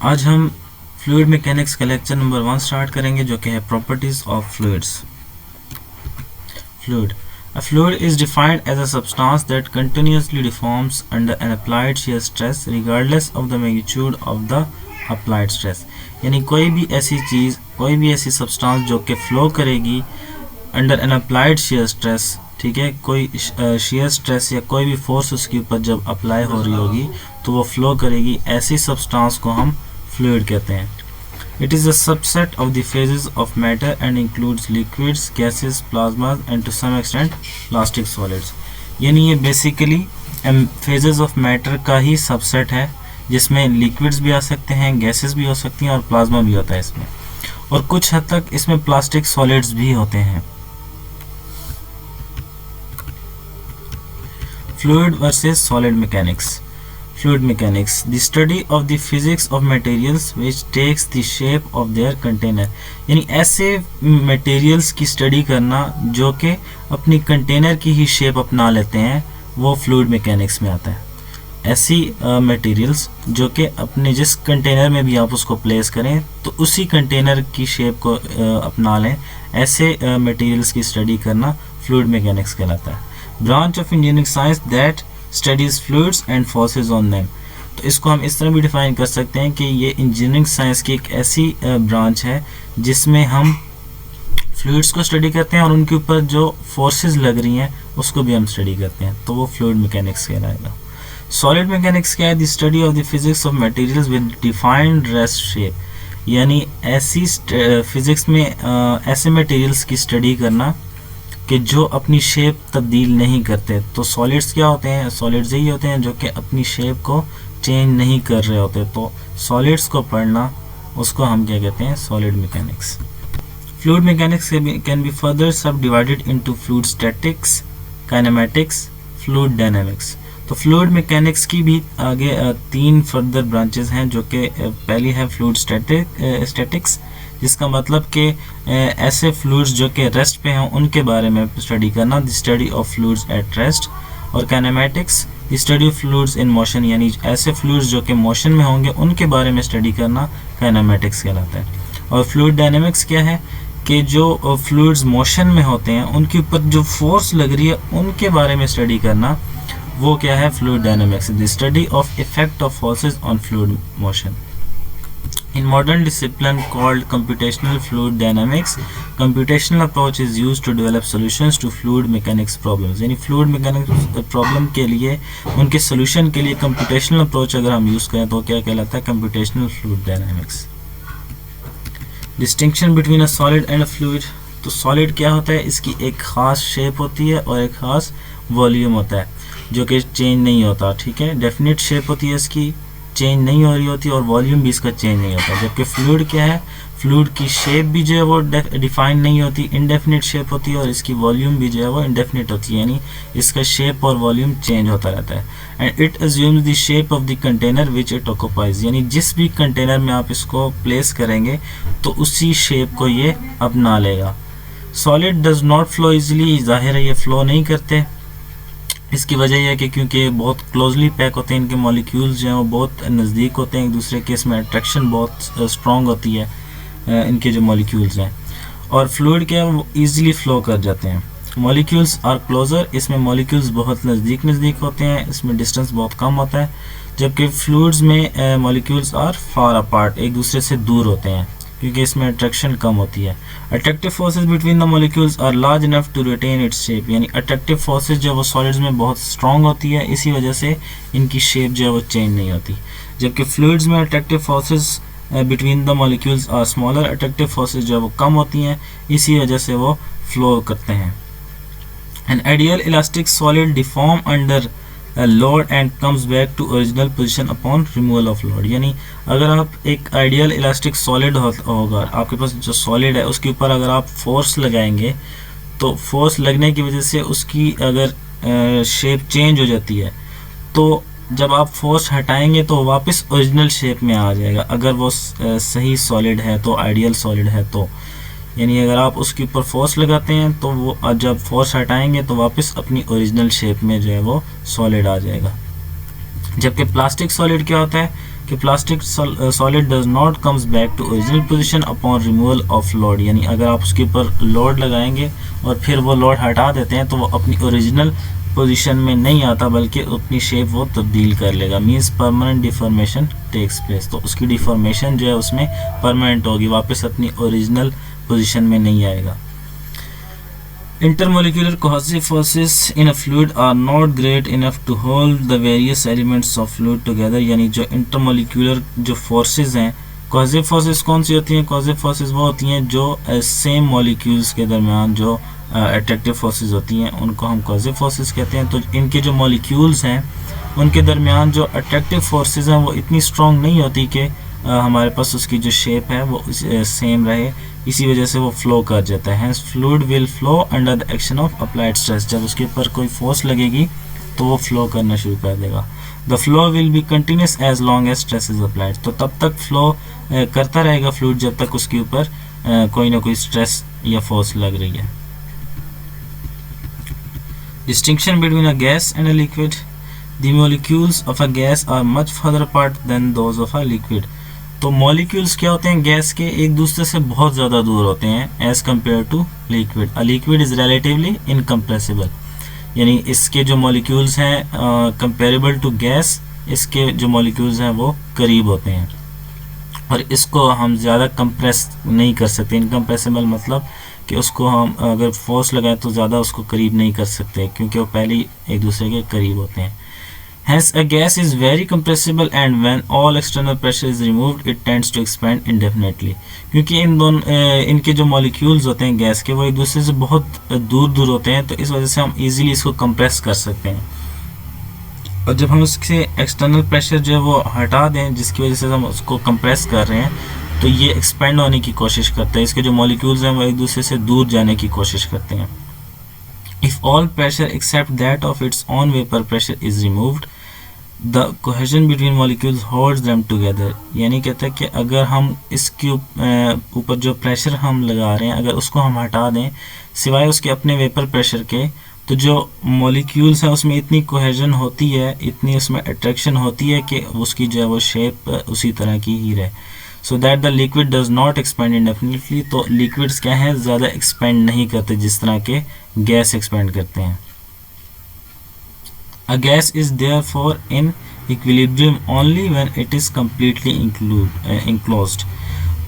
आज हम fluid mechanics का लेक्चर नंबर 1 स्टार्ट करेंगे, जो कि है properties of fluids. Fluid, a fluid is defined as a substance that continuously deforms under an applied shear stress regardless of the magnitude of the applied stress। यानी कोई भी ऐसी चीज़, कोई भी ऐसी सब्सटेंस जो कि फ्लो करेगी under N applied shear stress, ठीक है, कोई शेयर स्ट्रेस या कोई भी फोर्स उसके ऊपर जब अप्लाई हो रही होगी तो वो फ्लो करेगी, ऐसी सब्सटेंस को हम फ्लूइड कहते हैं। It is a subset of the phases of matter and includes liquids, gases, plasmas and to some extent plastic solids। यानी ये बेसिकली phases of matter का ही सबसेट है, जिसमें liquids भी आ सकते हैं, gases भी हो सकती हैं और plasma भी होता है इसमें, और कुछ हद तक इसमें plastic solids भी होते हैं। Fluid versus solid mechanics। Fluid mechanics, the study of the physics of materials which takes the shape of their container। यानी ऐसे materials की study करना जो कि अपनी container की ही shape अपना लेते हैं, वो fluid mechanics में आता है। ऐसी materials जो कि अपने जिस container में भी आप उसको place करें तो उसी container की shape को अपना लें, ऐसे materials की study करना fluid mechanics कहलाता है। Branch of engineering science that studies fluids and forces on them. तो इसको हम इस तरह भी डिफाइन कर सकते हैं कि ये इंजीनियरिंग साइंस की एक ऐसी ब्रांच है जिसमें हम फ्लूइड्स को स्टडी करते हैं और उनके ऊपर जो फोर्सेस लग रही हैं उसको भी हम स्टडी करते हैं, तो वो फ्लूइड मैकेनिक्स कहलाएगा। सॉलिड मैकेनिक्स क्या है? The study of the physics of materials with defined rest shape. यानी ऐसी फिजिक्स में ऐसे मटेरियल्स की स्टडी करना कि जो अपनी शेप तब्दील नहीं करते। तो सॉलिड्स क्या होते हैं? सॉलिड्स यही होते हैं जो कि अपनी शेप को चेंज नहीं कर रहे होते। तो सॉलिड्स को पढ़ना, उसको हम क्या कहते हैं? Solid mechanics. Fluid mechanics can be further subdivided into fluid statics, kinematics, fluid dynamics. तो फ्लूइड मैकेनिक्स की भी आगे 3 फर्दर ब्रांचेस हैं, जो कि पहली है फ्लूइड स्टैटिक्स, जिसका मतलब कि ऐसे फ्लूइड्स जो कि रेस्ट पे हैं उनके बारे में स्टडी करना, the study of fluids at rest. और kinematics, the study of fluids in motion, यानी ऐसे फ्लूइड्स जो कि मोशन में होंगे उनके बारे में स्टडी करना काइनेमैटिक्स कहलाता है। और फ्लूइड डायनेमिक्स क्या है? कि जो फ्लूइड्स मोशन में होते हैं उनके ऊपर जो फोर्स लग रही है उनके बारे में स्टडी करना, वो क्या है? Fluid dynamics, the study of effect of forces on fluid motion. In modern discipline called computational fluid dynamics, computational approach is used to develop solutions to fluid mechanics problems। यानी fluid mechanics problem के लिए, उनके solution के लिए computational approach अगर हम use करें तो क्या कहलाता है? computational fluid dynamics। distinction between a solid and a fluid। तो solid क्या होता है? इसकी एक खास shape होती है और एक खास volume होता है जो कि change नहीं होता, ठीक है। definite shape होती है, इसकी चेंज नहीं हो रही होती, और वॉल्यूम भी इसका चेंज नहीं होता। जबकि फ्लूइड क्या है? फ्लूइड की शेप भी जो है वो डिफाइन नहीं होती, इनडेफिनिट शेप होती है, और इसकी वॉल्यूम भी जो है वो इनडेफिनिट होती है, यानी इसका शेप और वॉल्यूम चेंज होता रहता है। And it assumes the shape of the container which it occupies. यानी जिस भी कंटेनर में आप इसको प्लेस करेंगे तो उसी शेप को ये अपना लेगा। Solid does not flow easily, जाहिर है ये फ्लो नहीं करते। इसकी वजह यह है कि क्योंकि बहुत क्लोजली पैक होते हैं, इनके मॉलिक्यूल्स जो हैं वो बहुत नज़दीक होते हैं एक दूसरे के, इसमें अट्रैक्शन बहुत स्ट्रॉन्ग होती है इनके जो मॉलिक्यूल्स हैं। और फ्लूइड क्या है? वो ईजिली फ्लो कर जाते हैं। मॉलिक्यूल्स आर क्लोजर, इसमें मॉलिक्यूल्स बहुत नज़दीक होते हैं, इसमें डिस्टेंस बहुत कम होता है। जबकि फ्लूइड्स में मॉलिक्यूल्स आर फार अपार्ट, एक दूसरे से दूर होते हैं क्योंकि इसमें अट्रैक्शन कम होती है। Attractive forces between the molecules are large enough to retain its shape. यानी अट्रैक्टिव फोर्सेज जो वो सॉलिड्स में बहुत स्ट्रॉन्ग होती है, इसी वजह से इनकी शेप जो है वो चेंज नहीं होती। जबकि फ्लूइड्स में attractive forces between the molecules are smaller, attractive forces जो है वो कम होती हैं, इसी वजह से वो फ्लो करते हैं। An ideal elastic solid deform under load and comes back to original position upon removal of load. यानी अगर आप एक आइडियल इलास्टिक सॉलिड होगा, आपके पास जो सॉलिड है उसके ऊपर अगर आप फोर्स लगाएंगे तो फोर्स लगने की वजह से उसकी अगर शेप चेंज हो जाती है, तो जब आप फोर्स हटाएंगे तो वापस ओरिजिनल शेप में आ जाएगा, अगर वो सही सॉलिड है तो, आइडियल सॉलिड है तो। यानी अगर आप उसके ऊपर फोर्स लगाते हैं तो वो जब फोर्स हटाएंगे तो वापस अपनी ओरिजिनल शेप में जो है वो सॉलिड आ जाएगा। जबकि प्लास्टिक सॉलिड क्या होता है कि plastic solid does not comes back to original position upon removal of load, यानी अगर आप उसके ऊपर लोड लगाएंगे और फिर वो लोड हटा देते हैं तो वो अपनी ओरिजिनल पोजीशन में नहीं आता बल्कि अपनी शेप वो तब्दील कर लेगा। Means permanent deformation takes place, तो उसकी डिफॉर्मेशन जो है उसमें परमानेंट होगी, वापस अपनी ओरिजिनल पोजीशन में नहीं आएगा। Intermolecular cohesive forces in a fluid are not great enough to hold the various elements of fluid together, यानी जो intermolecular जो forces हैं, cohesive forces कौन सी होती हैं? cohesive forces वो होती हैं जो same molecules के दरमियान जो attractive forces होती हैं उनको हम cohesive forces कहते हैं। तो इनके जो molecules हैं उनके दरमियान जो attractive forces हैं वो इतनी strong नहीं होती कि हमारे पास उसकी जो शेप है वो सेम रहे, इसी वजह से वो फ्लो कर जाता है। Hence fluid will flow under the action of applied stress, जब उसके ऊपर कोई फोर्स लगेगी तो वो फ्लो करना शुरू कर देगा। The flow will be continuous as long as stress is applied, तो तब तक फ्लो करता रहेगा फ्लूइड जब तक उसके ऊपर कोई ना कोई स्ट्रेस या फोर्स लग रही है। Distinction between a gas and a liquid, the molecules of a gas are much further apart than those of a liquid. तो मॉलिक्यूल्स क्या होते हैं गैस के, एक दूसरे से बहुत ज़्यादा दूर होते हैं as compare to liquid. A liquid is relatively incompressible, यानी इसके जो मॉलिक्यूल्स हैं कंपेरेबल टू गैस, इसके जो मॉलिक्यूल्स हैं वो करीब होते हैं और इसको हम ज़्यादा कंप्रेस नहीं कर सकते। इनकम्प्रेसिबल मतलब कि उसको हम अगर फोर्स लगाए तो ज़्यादा उसको करीब नहीं कर सकते क्योंकि वो पहले ही एक दूसरे के करीब होते हैं। Hence, a gas is very compressible and when all external pressure is removed, it tends to expand indefinitely. क्योंकि इनके जो मॉलिक्यूल्स होते हैं गैस के वो एक दूसरे से बहुत दूर होते हैं, तो इस वजह से हम इजीली इसको कंप्रेस कर सकते हैं। और जब हम उससे एक्सटर्नल प्रेशर जो है वो हटा दें जिसकी वजह से हम उसको कंप्रेस कर रहे हैं, तो ये एक्सपेंड होने की कोशिश करते हैं, इसके जो मॉलिक्यूल्स हैं वो एक दूसरे से दूर जाने की कोशिश करते हैं। If all pressure except that of its own vapor pressure is removed, the cohesion between molecules holds them together. यानी कहता है कि अगर हम इसके ऊपर जो प्रेशर हम लगा रहे हैं अगर उसको हम हटा दें सिवाय उसके अपने वेपर प्रेशर के, तो जो मॉलिक्यूल्स हैं उसमें इतनी कोहेजन होती है, इतनी उसमें अट्रैक्शन होती है कि उसकी जो है वो शेप उसी तरह की ही रहे। So that the liquid does not expand इंडेफिनिटली, तो लिक्विड्स क्या हैं ज़्यादा एक्सपेंड नहीं करते जिस तरह के गैस एक्सपेंड करते हैं। A gas is therefore in equilibrium only when it is completely enclosed,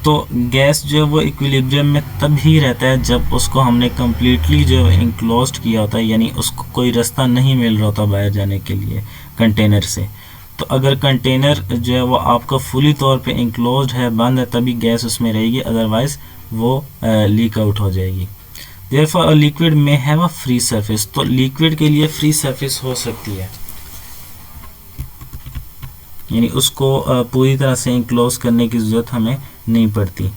तो गैस जो है वो इक्विलिब्रियम में तब ही रहता है जब उसको हमने कम्प्लीटली जो इंक्लोज्ड किया होता है, यानी उसको कोई रास्ता नहीं मिल रहा होता बाहर जाने के लिए कंटेनर से। तो अगर कंटेनर जो है वो आपका फुली तौर पे इंक्लोज्ड है, बंद है, तभी गैस उसमें रहेगी, अदरवाइज वो लीक आउट हो जाएगी। देयरफॉर अ लिक्विड में हैव अ फ्री सरफेस, तो लिक्विड के लिए फ्री सरफेस हो सकती है, यानी उसको पूरी तरह से इंक्लोज करने की ज़रूरत हमें नहीं पड़ती।